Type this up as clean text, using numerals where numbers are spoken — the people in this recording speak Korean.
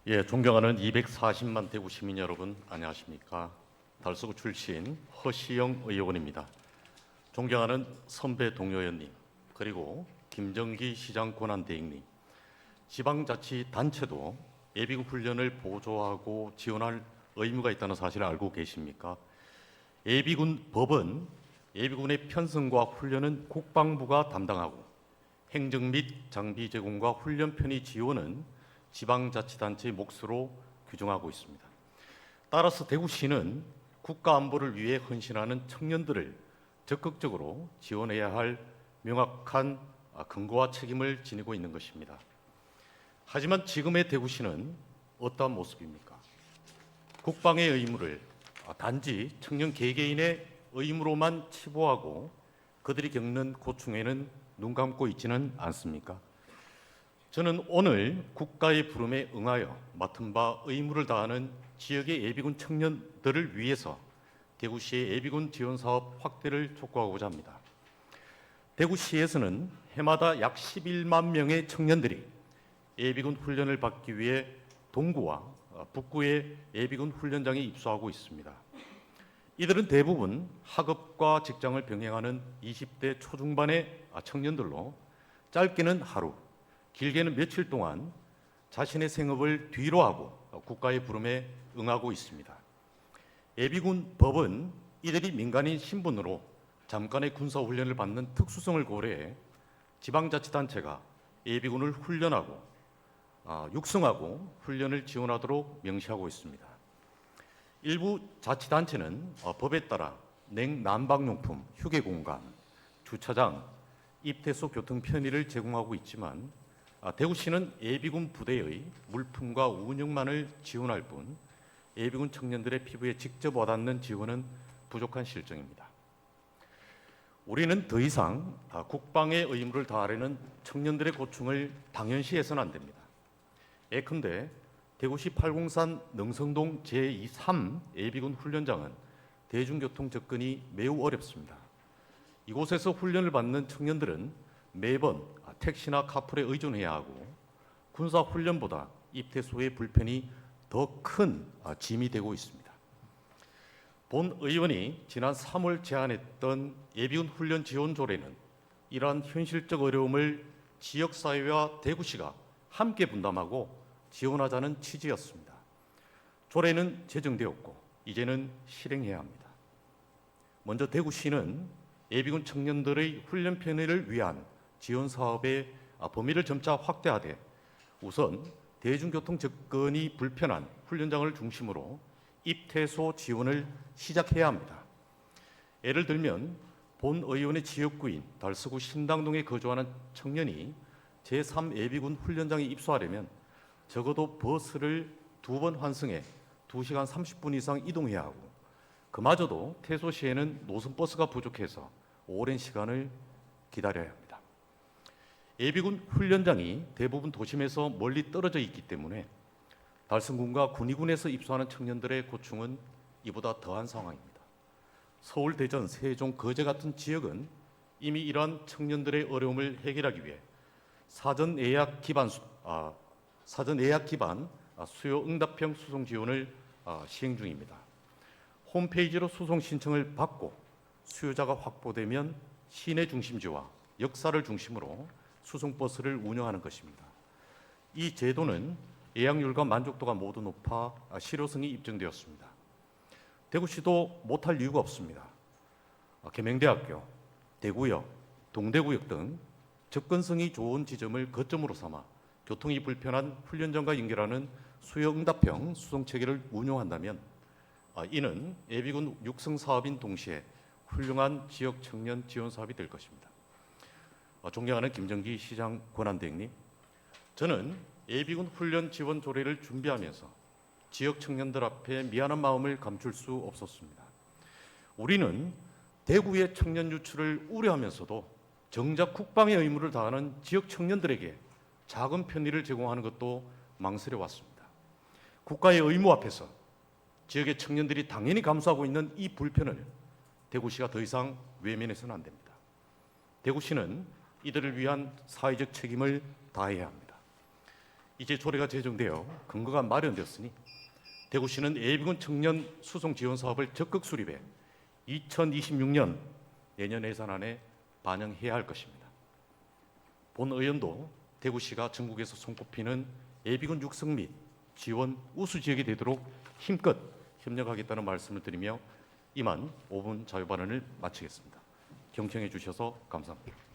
예, 존경하는 240만 대구 시민 여러분, 안녕하십니까? 달서구 출신 허시영 의원입니다. 존경하는 선배 동료 의원님, 그리고 김정기 시장 권한대행님, 지방자치단체도 예비군 훈련을 보조하고 지원할 의무가 있다는 사실을 알고 계십니까? 예비군 법은 예비군의 편성과 훈련은 국방부가 담당하고 행정 및 장비 제공과 훈련 편의 지원은 지방자치단체의 몫으로 규정하고 있습니다. 따라서 대구시는 국가 안보를 위해 헌신하는 청년들을 적극적으로 지원해야 할 명확한 근거와 책임을 지니고 있는 것입니다. 하지만 지금의 대구시는 어떠한 모습입니까? 국방의 의무를 단지 청년 개개인의 의무로만 치부하고 그들이 겪는 고충에는 눈 감고 있지는 않습니까? 저는 오늘 국가의 부름에 응하여 맡은 바 의무를 다하는 지역의 예비군 청년들을 위해서 대구시의 예비군 지원 사업 확대를 촉구하고자 합니다. 대구시에서는 해마다 약 11만 명의 청년들이 예비군 훈련을 받기 위해 동구와 북구의 예비군 훈련장에 입소하고 있습니다. 이들은 대부분 학업과 직장을 병행하는 20대 초중반의 청년들로 짧게는 하루, 길게는 며칠 동안 자신의 생업을 뒤로하고 국가의 부름에 응하고 있습니다. 예비군 법은 이들이 민간인 신분으로 잠깐의 군사훈련을 받는 특수성을 고려해 지방자치단체가 예비군을 훈련하고 육성하고 훈련을 지원하도록 명시하고 있습니다. 일부 자치단체는 법에 따라 냉난방용품, 휴게공간, 주차장, 입퇴소 교통 편의를 제공하고 있지만 대구시는 예비군 부대의 물품과 운영만을 지원할 뿐 예비군 청년들의 피부에 직접 와닿는 지원은 부족한 실정입니다. 우리는 더 이상 국방의 의무를 다하려는 청년들의 고충을 당연시해서는 안 됩니다. 예컨대 대구시 팔공산 능성동 제3 예비군 훈련장은 대중교통 접근이 매우 어렵습니다. 이곳에서 훈련을 받는 청년들은 매번 택시나 카풀에 의존해야 하고 군사 훈련보다 입퇴소의 불편이 더 큰 짐이 되고 있습니다. 본 의원이 지난 3월 제안했던 예비군 훈련 지원 조례는 이러한 현실적 어려움을 지역사회와 대구시가 함께 분담하고 지원하자는 취지였습니다. 조례는 제정되었고 이제는 실행해야 합니다. 먼저 대구시는 예비군 청년들의 훈련 편의를 위한 지원 사업의 범위를 점차 확대하되 우선 대중교통 접근이 불편한 훈련장을 중심으로 입퇴소 지원을 시작해야 합니다. 예를 들면 본 의원의 지역구인 달서구 신당동에 거주하는 청년이 제3 예비군 훈련장에 입소하려면 적어도 버스를 2번 환승해 2시간 30분 이상 이동해야 하고 그마저도 퇴소 시에는 노선버스가 부족해서 오랜 시간을 기다려야 합니다. 예비군 훈련장이 대부분 도심에서 멀리 떨어져 있기 때문에 달성군과 군위군에서 입소하는 청년들의 고충은 이보다 더한 상황입니다. 서울, 대전, 세종, 거제 같은 지역은 이미 이러한 청년들의 어려움을 해결하기 위해 사전 예약 기반 수요 응답형 수송 지원을 시행 중입니다. 홈페이지로 수송 신청을 받고 수요자가 확보되면 시내 중심지와 역사를 중심으로 수송버스를 운영하는 것입니다. 이 제도는 예약률과 만족도가 모두 높아 실효성이 입증되었습니다. 대구시도 못할 이유가 없습니다. 계명대학교, 대구역, 동대구역 등 접근성이 좋은 지점을 거점으로 삼아 교통이 불편한 훈련장과 연결하는 수요응답형 수송체계를 운용한다면 이는 예비군 육성 사업인 동시에 훌륭한 지역 청년 지원 사업이 될 것입니다. 존경하는 김정기 시장 권한대행님, 저는 예비군 훈련 지원 조례를 준비하면서 지역 청년들 앞에 미안한 마음을 감출 수 없었습니다. 우리는 대구의 청년 유출을 우려하면서도 정작 국방의 의무를 다하는 지역 청년들에게 작은 편의를 제공하는 것도 망설여 왔습니다. 국가의 의무 앞에서 지역의 청년들이 당연히 감수하고 있는 이 불편을 대구시가 더 이상 외면해서는 안 됩니다. 대구시는 이들을 위한 사회적 책임을 다해야 합니다. 이제 조례가 제정되어 근거가 마련되었으니 대구시는 예비군 청년 수송 지원 사업을 적극 수립해 2026년 내년 예산안에 반영해야 할 것입니다. 본 의원도 대구시가 전국에서 손꼽히는 예비군 육성 및 지원 우수 지역이 되도록 힘껏 협력하겠다는 말씀을 드리며 이만 5분 자유 발언을 마치겠습니다. 경청해 주셔서 감사합니다.